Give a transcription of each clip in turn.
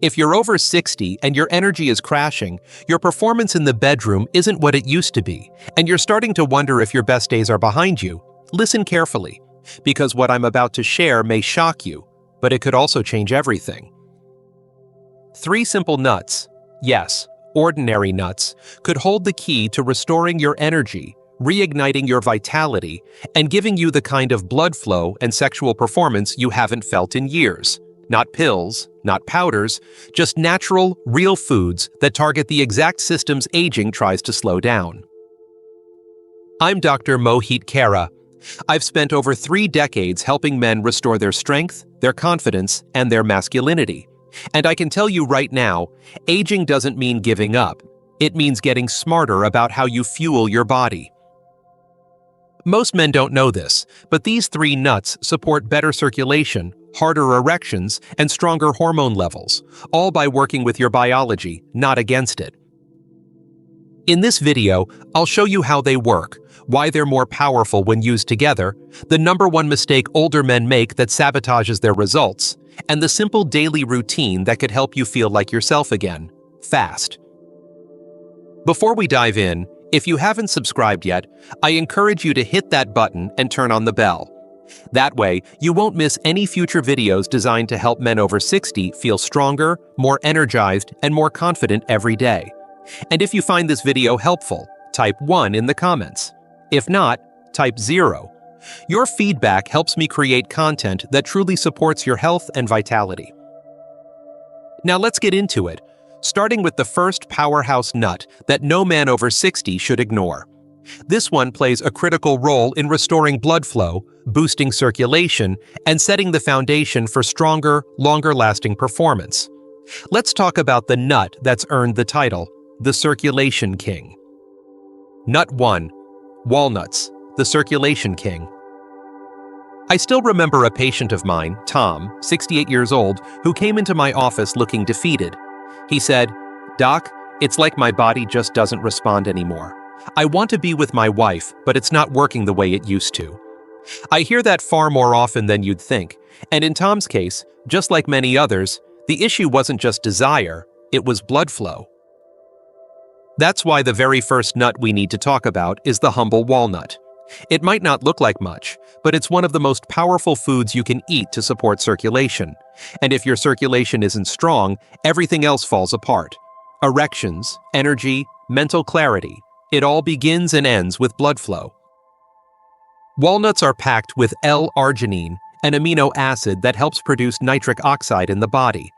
If you're over 60 and your energy is crashing, your performance in the bedroom isn't what it used to be, and you're starting to wonder if your best days are behind you, listen carefully, because what I'm about to share may shock you, but it could also change everything. 3 simple nuts, yes, ordinary nuts, could hold the key to restoring your energy, reigniting your vitality, and giving you the kind of blood flow and sexual performance you haven't felt in years. Not pills, not powders, just natural, real foods that target the exact systems aging tries to slow down. I'm Dr. Mohit Kara. I've spent over 3 decades helping men restore their strength, their confidence, and their masculinity. And I can tell you right now, aging doesn't mean giving up. It means getting smarter about how you fuel your body. Most men don't know this, but these 3 nuts support better circulation, harder erections, and stronger hormone levels, all by working with your biology, not against it. In this video, I'll show you how they work, why they're more powerful when used together, the #1 mistake older men make that sabotages their results, and the simple daily routine that could help you feel like yourself again, fast. Before we dive in, if you haven't subscribed yet, I encourage you to hit that button and turn on the bell. That way, you won't miss any future videos designed to help men over 60 feel stronger, more energized, and more confident every day. And if you find this video helpful, type 1 in the comments. If not, type 0. Your feedback helps me create content that truly supports your health and vitality. Now let's get into it, starting with the first powerhouse nut that no man over 60 should ignore. This one plays a critical role in restoring blood flow, boosting circulation, and setting the foundation for stronger, longer-lasting performance. Let's talk about the nut that's earned the title, the Circulation King. Nut 1. Walnuts, the Circulation King. I still remember a patient of mine, Tom, 68 years old, who came into my office looking defeated. He said, "Doc, it's like my body just doesn't respond anymore. I want to be with my wife, but it's not working the way it used to." I hear that far more often than you'd think, and in Tom's case, just like many others, the issue wasn't just desire, it was blood flow. That's why the very first nut we need to talk about is the humble walnut. It might not look like much, but it's one of the most powerful foods you can eat to support circulation. And if your circulation isn't strong, everything else falls apart. Erections, energy, mental clarity, it all begins and ends with blood flow. Walnuts are packed with L-arginine, an amino acid that helps produce nitric oxide in the body.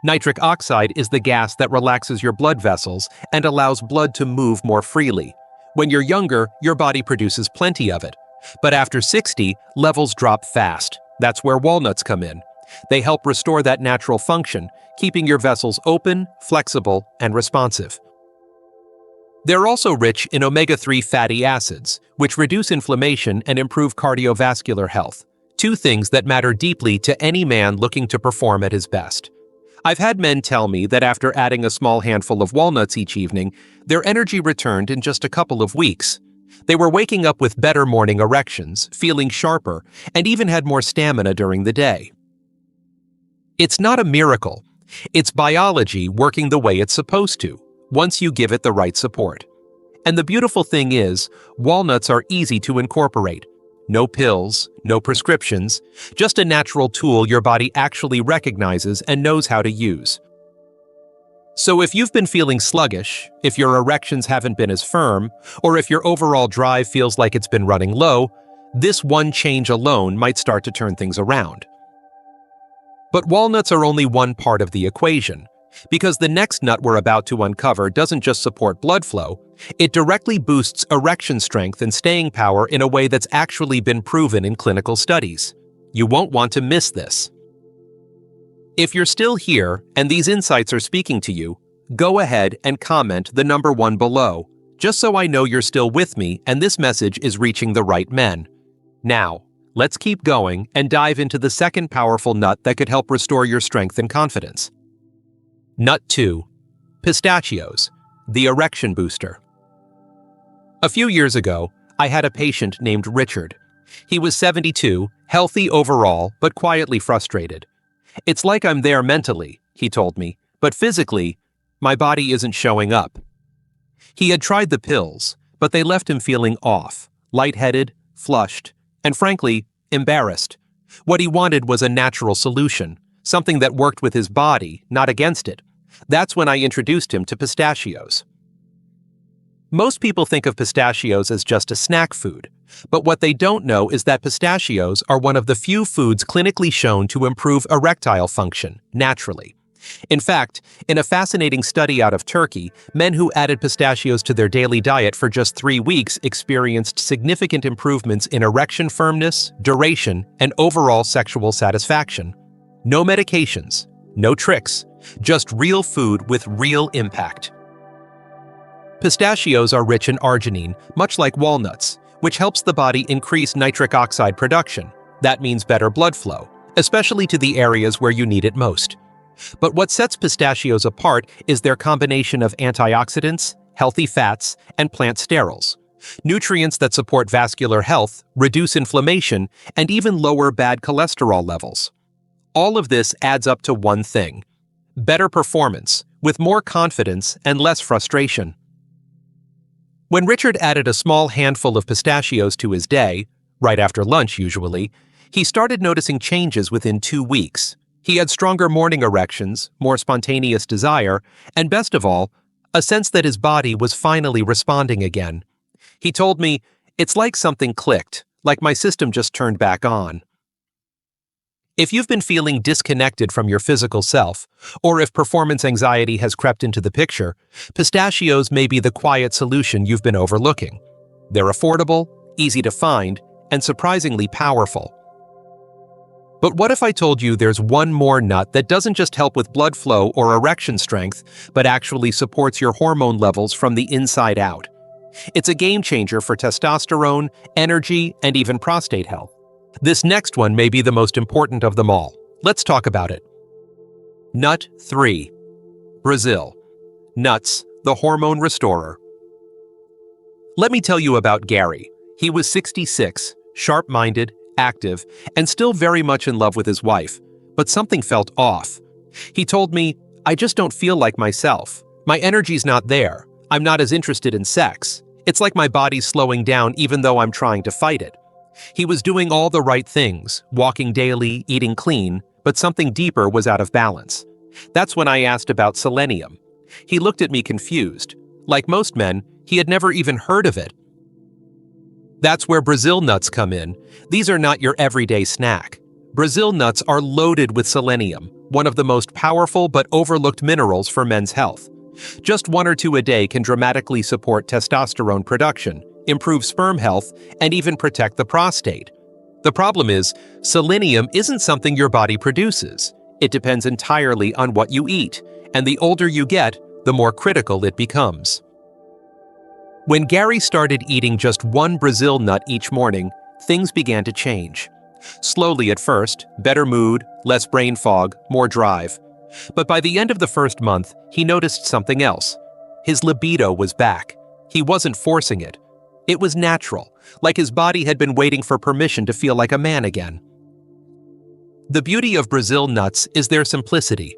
Nitric oxide is the gas that relaxes your blood vessels and allows blood to move more freely. When you're younger, your body produces plenty of it. But after 60, levels drop fast. That's where walnuts come in. They help restore that natural function, keeping your vessels open, flexible, and responsive. They're also rich in omega-3 fatty acids, which reduce inflammation and improve cardiovascular health, 2 things that matter deeply to any man looking to perform at his best. I've had men tell me that after adding a small handful of walnuts each evening, their energy returned in just a couple of weeks. They were waking up with better morning erections, feeling sharper, and even had more stamina during the day. It's not a miracle. It's biology working the way it's supposed to, once you give it the right support. And the beautiful thing is, walnuts are easy to incorporate. No pills, no prescriptions, just a natural tool your body actually recognizes and knows how to use. So if you've been feeling sluggish, if your erections haven't been as firm, or if your overall drive feels like it's been running low, this one change alone might start to turn things around. But walnuts are only one part of the equation, because the next nut we're about to uncover doesn't just support blood flow, it directly boosts erection strength and staying power in a way that's actually been proven in clinical studies. You won't want to miss this. If you're still here and these insights are speaking to you, go ahead and comment the #1 below, just so I know you're still with me and this message is reaching the right men. Now, let's keep going and dive into the second powerful nut that could help restore your strength and confidence. Nut 2. Pistachios, the erection booster. A few years ago, I had a patient named Richard. He was 72, healthy overall, but quietly frustrated. "It's like I'm there mentally," he told me, But physically, my body isn't showing up. He had tried the pills, but they left him feeling off, lightheaded, flushed, and frankly, embarrassed. What he wanted was a natural solution, something that worked with his body, not against it. That's when I introduced him to pistachios. Most people think of pistachios as just a snack food, but what they don't know is that pistachios are one of the few foods clinically shown to improve erectile function, naturally. In fact, in a fascinating study out of Turkey, men who added pistachios to their daily diet for just 3 weeks experienced significant improvements in erection firmness, duration, and overall sexual satisfaction. No medications, no tricks, just real food with real impact. Pistachios are rich in arginine, much like walnuts, which helps the body increase nitric oxide production. That means better blood flow, especially to the areas where you need it most. But what sets pistachios apart is their combination of antioxidants, healthy fats, and plant sterols, nutrients that support vascular health, reduce inflammation, and even lower bad cholesterol levels. All of this adds up to one thing: better performance, with more confidence and less frustration. When Richard added a small handful of pistachios to his day, right after lunch usually, he started noticing changes within 2 weeks. He had stronger morning erections, more spontaneous desire, and best of all, a sense that his body was finally responding again. He told me, "It's like something clicked, like my system just turned back on." If you've been feeling disconnected from your physical self, or if performance anxiety has crept into the picture, pistachios may be the quiet solution you've been overlooking. They're affordable, easy to find, and surprisingly powerful. But what if I told you there's one more nut that doesn't just help with blood flow or erection strength, but actually supports your hormone levels from the inside out? It's a game changer for testosterone, energy, and even prostate health. This next one may be the most important of them all. Let's talk about it. Nut 3. Brazil. Nuts, the hormone restorer. Let me tell you about Gary. He was 66, sharp-minded, active, and still very much in love with his wife, but something felt off. He told me, "I just don't feel like myself. My energy's not there. I'm not as interested in sex. It's like my body's slowing down even though I'm trying to fight it." He was doing all the right things, walking daily, eating clean, but something deeper was out of balance. That's when I asked about selenium. He looked at me confused. Like most men, he had never even heard of it. That's where Brazil nuts come in. These are not your everyday snack. Brazil nuts are loaded with selenium, one of the most powerful but overlooked minerals for men's health. Just 1 or 2 a day can dramatically support testosterone production, improve sperm health, and even protect the prostate. The problem is, selenium isn't something your body produces. It depends entirely on what you eat, and the older you get, the more critical it becomes. When Gary started eating just 1 Brazil nut each morning, things began to change. Slowly at first, better mood, less brain fog, more drive. But by the end of the first month, he noticed something else. His libido was back. He wasn't forcing it. It was natural, like his body had been waiting for permission to feel like a man again. The beauty of Brazil nuts is their simplicity.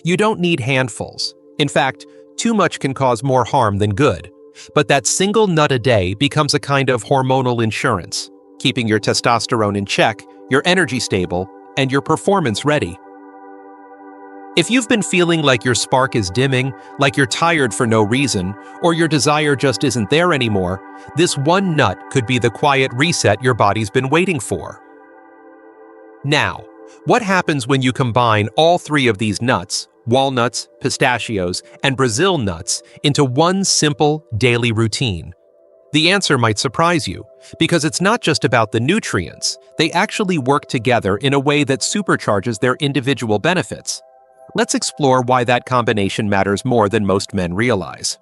You don't need handfuls. In fact, too much can cause more harm than good. But that single nut a day becomes a kind of hormonal insurance, keeping your testosterone in check, your energy stable, and your performance ready. If you've been feeling like your spark is dimming, like you're tired for no reason, or your desire just isn't there anymore, this one nut could be the quiet reset your body's been waiting for. Now, what happens when you combine all 3 of these nuts, walnuts, pistachios, and Brazil nuts, into one simple daily routine? The answer might surprise you, because it's not just about the nutrients. They actually work together in a way that supercharges their individual benefits. Let's explore why that combination matters more than most men realize.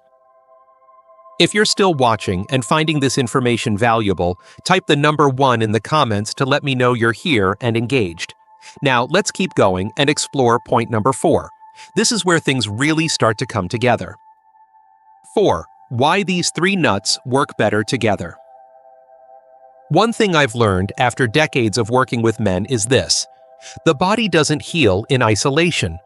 If you're still watching and finding this information valuable, type the number 1 in the comments to let me know you're here and engaged. Now, let's keep going and explore point number 4. This is where things really start to come together. 4. Why these 3 nuts work better together. One thing I've learned after decades of working with men is this: the body doesn't heal in isolation.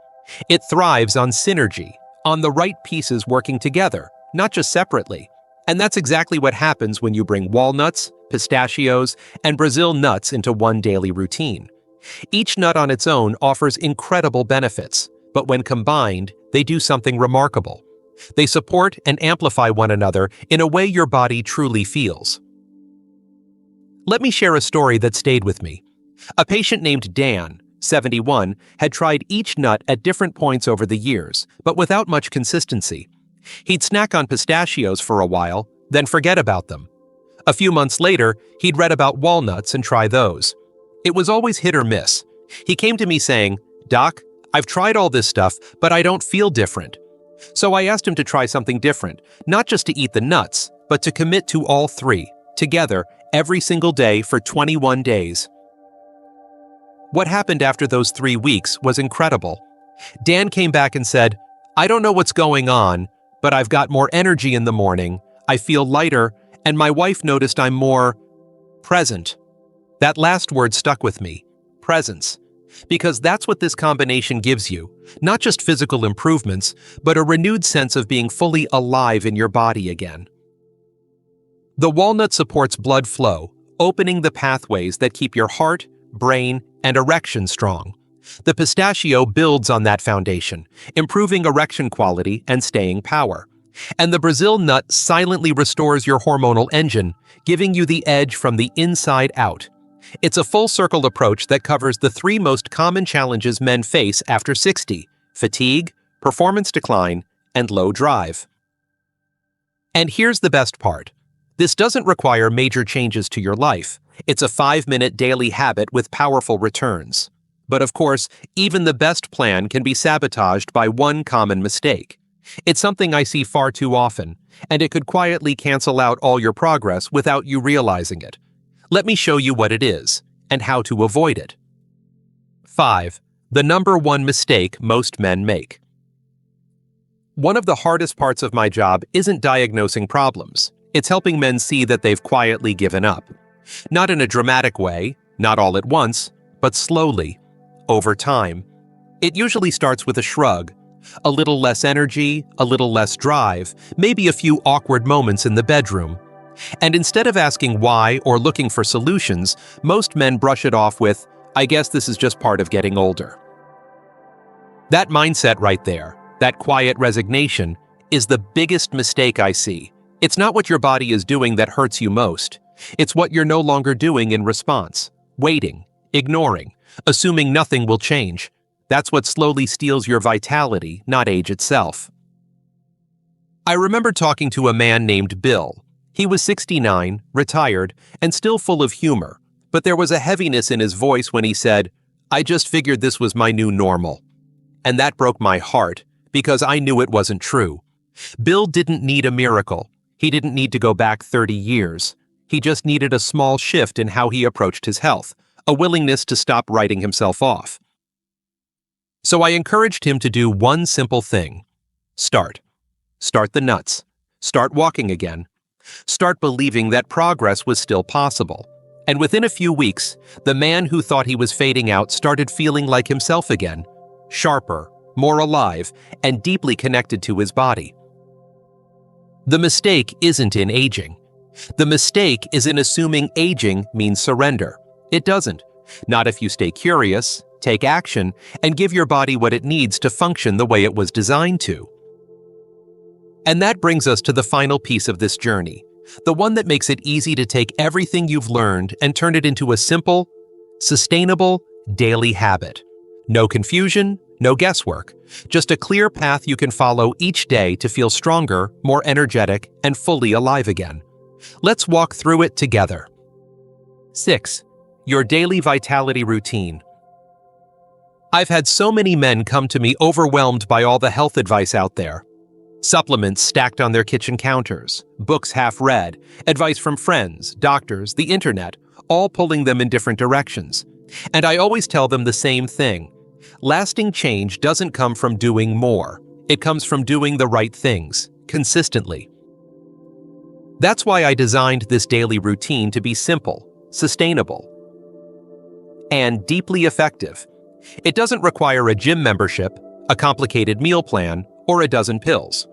It thrives on synergy, on the right pieces working together, not just separately. And that's exactly what happens when you bring walnuts, pistachios, and Brazil nuts into one daily routine. Each nut on its own offers incredible benefits, but when combined, they do something remarkable. They support and amplify one another in a way your body truly feels. Let me share a story that stayed with me. A patient named Dan, 71, had tried each nut at different points over the years, but without much consistency. He'd snack on pistachios for a while, then forget about them. A few months later, he'd read about walnuts and try those. It was always hit or miss. He came to me saying, "Doc, I've tried all this stuff, but I don't feel different." So I asked him to try something different, not just to eat the nuts, but to commit to all three, together, every single day for 21 days. What happened after those 3 weeks was incredible. Dan came back and said, "I don't know what's going on, but I've got more energy in the morning, I feel lighter, and my wife noticed I'm more present." That last word stuck with me, presence, because that's what this combination gives you, not just physical improvements, but a renewed sense of being fully alive in your body again. The walnut supports blood flow, opening the pathways that keep your heart, brain, and erection strong. The pistachio builds on that foundation, improving erection quality and staying power. And the Brazil nut silently restores your hormonal engine, giving you the edge from the inside out. It's a full-circle approach that covers the 3 most common challenges men face after 60: fatigue, performance decline, and low drive. And here's the best part. This doesn't require major changes to your life. It's a 5-minute daily habit with powerful returns. But of course, even the best plan can be sabotaged by one common mistake. It's something I see far too often, and it could quietly cancel out all your progress without you realizing it. Let me show you what it is, and how to avoid it. 5. The number 1 mistake most men make. One of the hardest parts of my job isn't diagnosing problems. It's helping men see that they've quietly given up. Not in a dramatic way, not all at once, but slowly, over time. It usually starts with a shrug, a little less energy, a little less drive, maybe a few awkward moments in the bedroom. And instead of asking why or looking for solutions, most men brush it off with, "I guess this is just part of getting older." That mindset right there, that quiet resignation, is the biggest mistake I see. It's not what your body is doing that hurts you most. It's what you're no longer doing in response, waiting, ignoring, assuming nothing will change. That's what slowly steals your vitality, not age itself. I remember talking to a man named Bill. He was 69, retired, and still full of humor, but there was a heaviness in his voice when he said, "I just figured this was my new normal." And that broke my heart, because I knew it wasn't true. Bill didn't need a miracle. He didn't need to go back 30 years. He just needed a small shift in how he approached his health, a willingness to stop writing himself off. So I encouraged him to do one simple thing. Start. Start the nuts. Start walking again. Start believing that progress was still possible. And within a few weeks, the man who thought he was fading out started feeling like himself again, sharper, more alive, and deeply connected to his body. The mistake isn't in aging. The mistake is in assuming aging means surrender. It doesn't. Not if you stay curious, take action, and give your body what it needs to function the way it was designed to. And that brings us to the final piece of this journey, the one that makes it easy to take everything you've learned and turn it into a simple, sustainable, daily habit. No confusion, no guesswork, just a clear path you can follow each day to feel stronger, more energetic, and fully alive again. Let's walk through it together. 6. Your daily vitality routine. I've had so many men come to me overwhelmed by all the health advice out there. Supplements stacked on their kitchen counters, books half read, advice from friends, doctors, the internet, all pulling them in different directions. And I always tell them the same thing. Lasting change doesn't come from doing more. It comes from doing the right things, consistently. That's why I designed this daily routine to be simple, sustainable, and deeply effective. It doesn't require a gym membership, a complicated meal plan, or a dozen pills.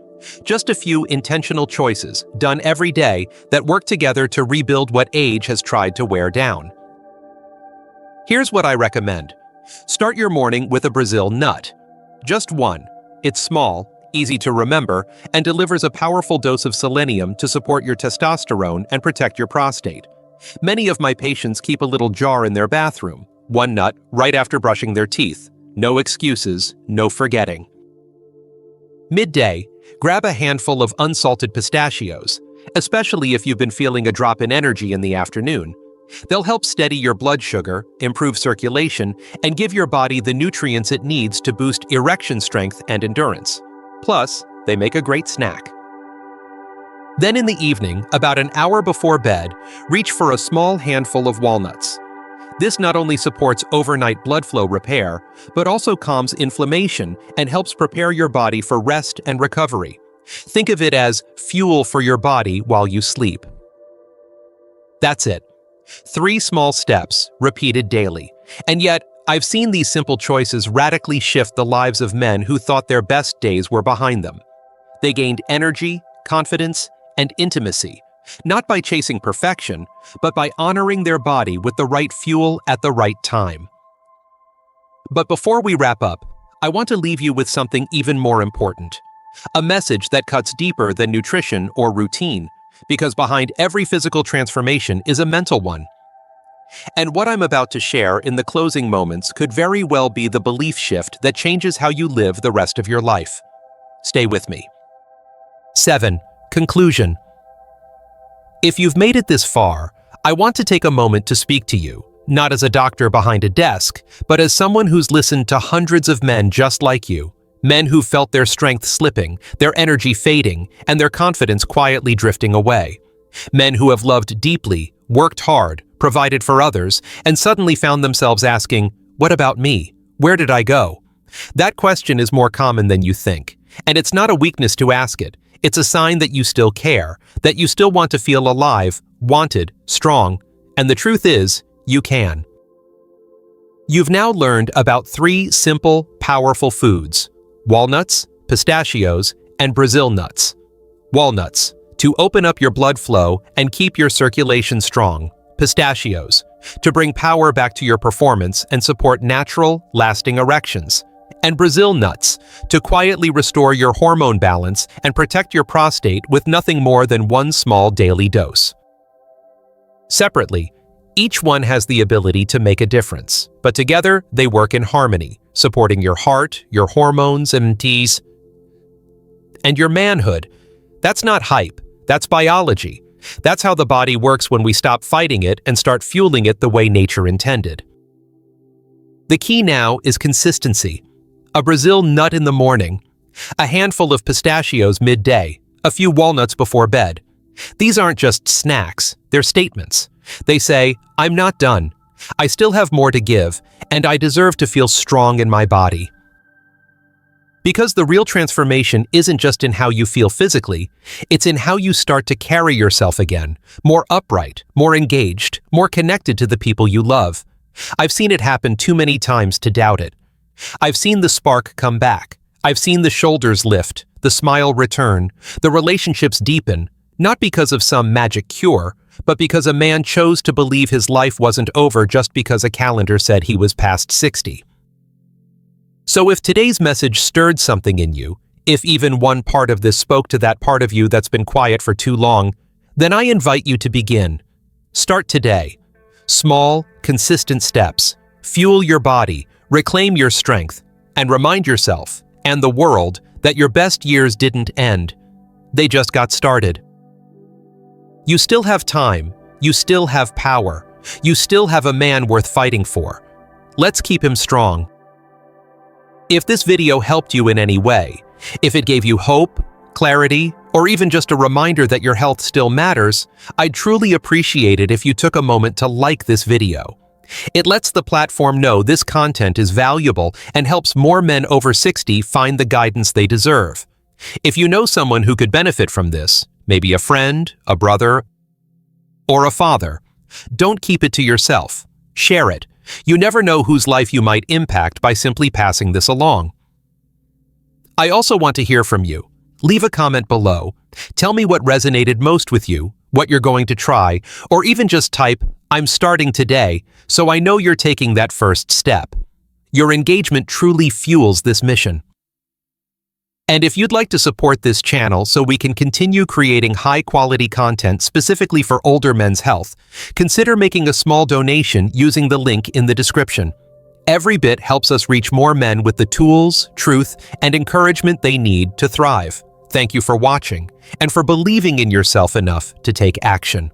Just a few intentional choices, done every day, that work together to rebuild what age has tried to wear down. Here's what I recommend. Start your morning with a Brazil nut. Just one. It's small, easy to remember, and delivers a powerful dose of selenium to support your testosterone and protect your prostate. Many of my patients keep a little jar in their bathroom, one nut right after brushing their teeth. No excuses, no forgetting. Midday, grab a handful of unsalted pistachios, especially if you've been feeling a drop in energy in the afternoon. They'll help steady your blood sugar, improve circulation, and give your body the nutrients it needs to boost erection strength and endurance. Plus, they make a great snack. Then in the evening, about an hour before bed, reach for a small handful of walnuts. This not only supports overnight blood flow repair, but also calms inflammation and helps prepare your body for rest and recovery. Think of it as fuel for your body while you sleep. That's it. 3 small steps, repeated daily. And yet, I've seen these simple choices radically shift the lives of men who thought their best days were behind them. They gained energy, confidence, and intimacy, not by chasing perfection, but by honoring their body with the right fuel at the right time. But before we wrap up, I want to leave you with something even more important. A message that cuts deeper than nutrition or routine, because behind every physical transformation is a mental one. And what I'm about to share in the closing moments could very well be the belief shift that changes how you live the rest of your life. Stay with me. 7. Conclusion. If you've made it this far, I want to take a moment to speak to you, not as a doctor behind a desk, but as someone who's listened to hundreds of men just like you. Men who felt their strength slipping, their energy fading, and their confidence quietly drifting away. Men who have loved deeply, worked hard, provided for others, and suddenly found themselves asking, "What about me? Where did I go?" That question is more common than you think, and it's not a weakness to ask it. It's a sign that you still care, that you still want to feel alive, wanted, strong, and the truth is, you can. You've now learned about 3 simple, powerful foods: walnuts, pistachios, and Brazil nuts. Walnuts, to open up your blood flow and keep your circulation strong. Pistachios, to bring power back to your performance and support natural, lasting erections. And Brazil nuts, to quietly restore your hormone balance and protect your prostate with nothing more than 1 small daily dose. Separately, each one has the ability to make a difference, but together they work in harmony, supporting your heart, your hormones, and your manhood. That's not hype, that's biology. That's how the body works when we stop fighting it and start fueling it the way nature intended. The key now is consistency. A Brazil nut in the morning, a handful of pistachios midday, a few walnuts before bed. These aren't just snacks, they're statements. They say, "I'm not done. I still have more to give, and I deserve to feel strong in my body." Because the real transformation isn't just in how you feel physically, it's in how you start to carry yourself again, more upright, more engaged, more connected to the people you love. I've seen it happen too many times to doubt it. I've seen the spark come back. I've seen the shoulders lift, the smile return, the relationships deepen, not because of some magic cure, but because a man chose to believe his life wasn't over just because a calendar said he was past 60. So if today's message stirred something in you, if even one part of this spoke to that part of you that's been quiet for too long, then I invite you to begin. Start today. Small, consistent steps. Fuel your body, reclaim your strength, and remind yourself, and the world, that your best years didn't end. They just got started. You still have time. You still have power. You still have a man worth fighting for. Let's keep him strong. If this video helped you in any way, if it gave you hope, clarity, or even just a reminder that your health still matters, I'd truly appreciate it if you took a moment to like this video. It lets the platform know this content is valuable and helps more men over 60 find the guidance they deserve. If you know someone who could benefit from this, maybe a friend, a brother, or a father, don't keep it to yourself. Share it. You never know whose life you might impact by simply passing this along. I also want to hear from you. Leave a comment below. Tell me what resonated most with you, what you're going to try, or even just type, "I'm starting today," so I know you're taking that first step. Your engagement truly fuels this mission. And if you'd like to support this channel so we can continue creating high-quality content specifically for older men's health, consider making a small donation using the link in the description. Every bit helps us reach more men with the tools, truth, and encouragement they need to thrive. Thank you for watching and for believing in yourself enough to take action.